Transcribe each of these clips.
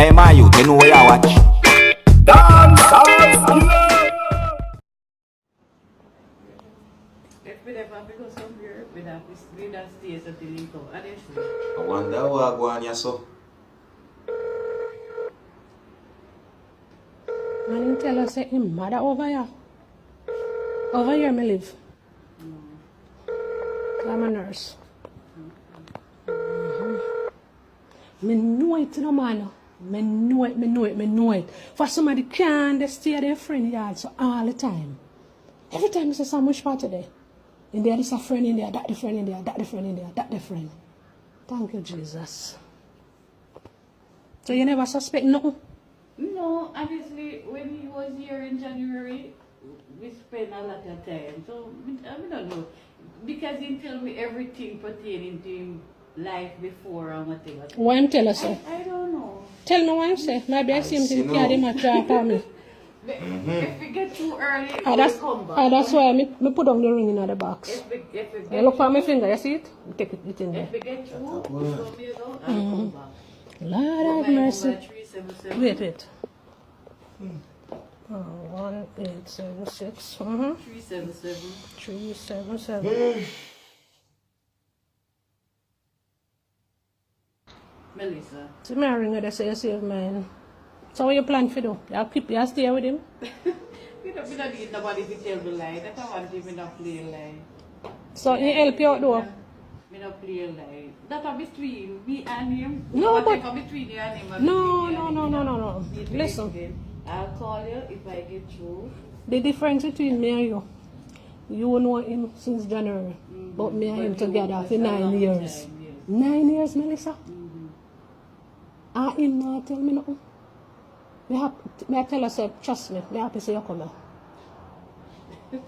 Hey, my youth, you know where you watch? Dancehall. If we never go somewhere, we have to stay so till you come. Honestly. I wonder what go on here, so. Man, you tell us that him mother over here. Over here, me live. I'm a nurse. Me know it, no man. Me know it. For somebody can't stay at their friend yard so all the time. Every time you say so much part today. In there, there's a friend in there, that the friend in there, that the friend in there, that the friend. Thank you, Jesus. So you never suspect nothing? No, obviously, when he was here in January, we spent a lot of time. So, I don't know. Because he tell me everything pertaining to him life before or whatever. Why him tell us so? I don't know. Tell me what him say. Maybe I see him carry my trap on me. If we get too early, That's, we'll come back. that's why me put down the ring in the box. If we You get look for my finger, you see it? Take it in there. if we get through, we'll come here now and come back. Lord have mercy. 377. Wait. 1876. 377. 377. Melissa. So me ring her, they say you save mine. So what you plan for do? You stay with him? We don't need nobody to tell me lie. That's why I want him not play a lie. So he help you out though? Me not play a lie. That's between me and him. No, but- Whatever between you and him. No. If we Listen, get- I'll call you if I get through. the difference between me and you know him since January, but me and him together for 9 years. 9 years, Melissa? And him not tell me nothing. Me I tell her, trust me, me happy say you come here.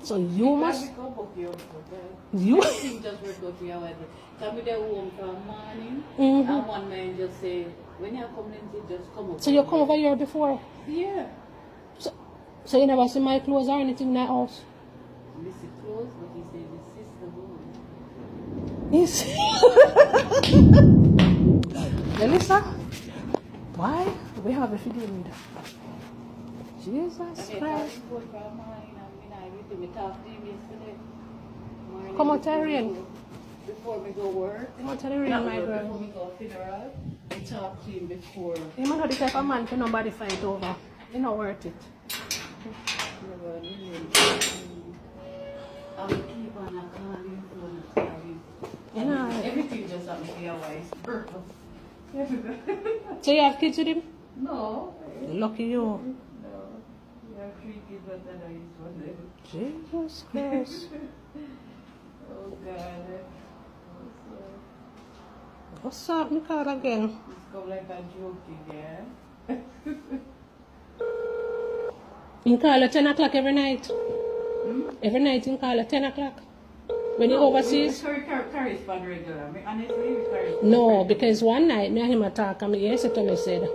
So you must, you, Everything just work out for your wedding. Come with the home from morning, Mhm. and one man just say, when you come in, just come up. so you come over here before. Yeah. So you never see my clothes or anything in that house? This is close, but he said the sister home. Yes. Melissa, why? We have a video reader. Jesus Christ. Come on, Tyrion. Before we go work. Come on, Tyrion, my girl. Before we go funeral, we talk to him before. You know the type of man for nobody fight over. It's not worth it. I will keep on calling phone. You know. Everything just happens to your wife. So you have kids with him? No. Lucky you. No. You have 3 kids, but I know he's one of them. Jesus Christ. Oh God. What's up, Nicole again? It's come like a joking, yeah? You call at 10 o'clock every night? Every night you call at 10 o'clock? When you overseas? We correspond regular. Honestly, we correspond. No, because one night me and him talk and he said to me, said,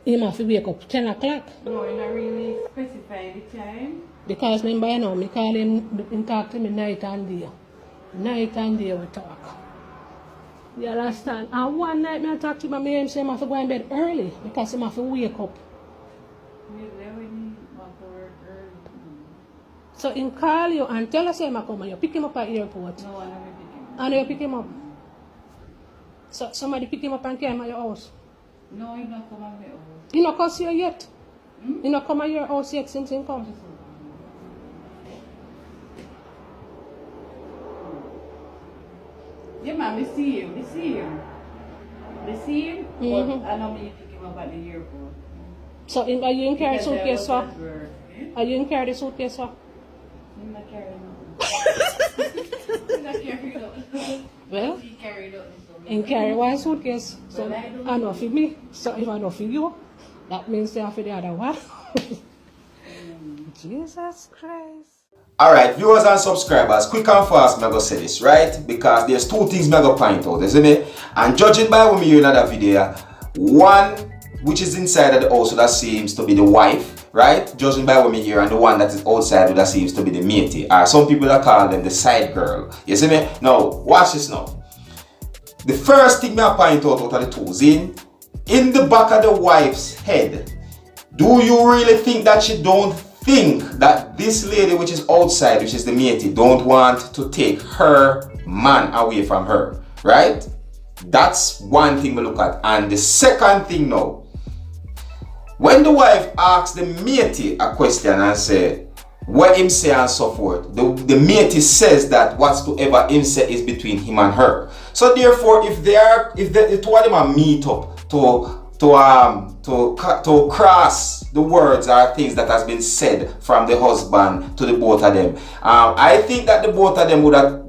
he have to wake up 10 o'clock. No, you not really specify the time. Because remember, you know, me call him talk to me night and day. Night and day we talk. You understand? And one night me talk to him and me say I have to go in bed early because I have to wake up. We really want to work early. So he call you and tell us him come and you pick him up at the airport. No one ever pick him. And you pick him up. So somebody pick him up and carry him at your house. No, he not come on me over. He not come see you yet. He not come at your house yet since he come. Yeah, man, we see him. We see him. But I know me pick him up at the airport. So are you in carry Because I suitcase was for? at work. Are you in carry the suitcase for? I'm not carrying nothing. I'm not carrying nothing. Well, He carried up. in carry one suitcase. So Well, I don't I know for me. So if I know for you, that means they have for the other one. Jesus Christ. Alright, viewers and subscribers, quick and fast, I'm going to say this, right? Because there's 2 things I'm going to point out, isn't it? And judging by what me hear in another video, one, which is inside of the house, so that seems to be the wife, right? Judging by what me hear, and the one that is outside, that seems to be the Matie. Or some people that call them the side girl. You see me? Now, watch this now. The first thing I point out of the 2 in, in the back of the wife's head, do you really think that she don't think that this lady which is outside, which is the Matie, don't want to take her man away from her, right? That's one thing we look at. And the second thing now, when the wife asks the Matie a question and say, what him say and so forth, the Matie says that whatsoever him say is between him and her. So therefore, if the two of them are meet up to cross the words or things that has been said from the husband to the both of them, I think that the both of them would have,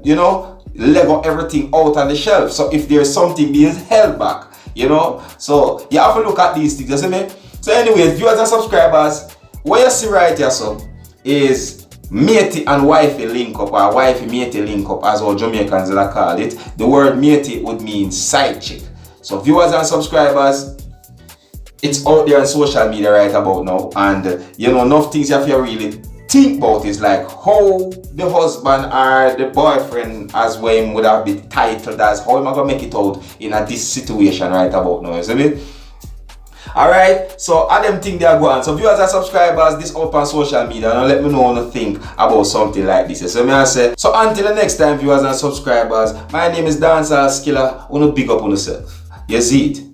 level everything out on the shelf. So if there's something being held back, so you have to look at these things, you see me? So anyways, viewers and subscribers, what you see right here, so is Matie and Wifey link up, or Wifey Matie link up, as all Jamaicans will call it. The word Matie would mean side chick. So viewers and subscribers, it's out there on social media right about now, and enough things you have to really think about is like how the husband or the boyfriend, as well him would have been titled as, how am I gonna make it out in this situation right about now, you see me? Alright, so I them think they are going. So viewers and subscribers, this up on social media, and let me know what you think about something like this. So I say, so until the next time, viewers and subscribers, my name is Dancehall Skilla. Wanna big up on yourself. You see it?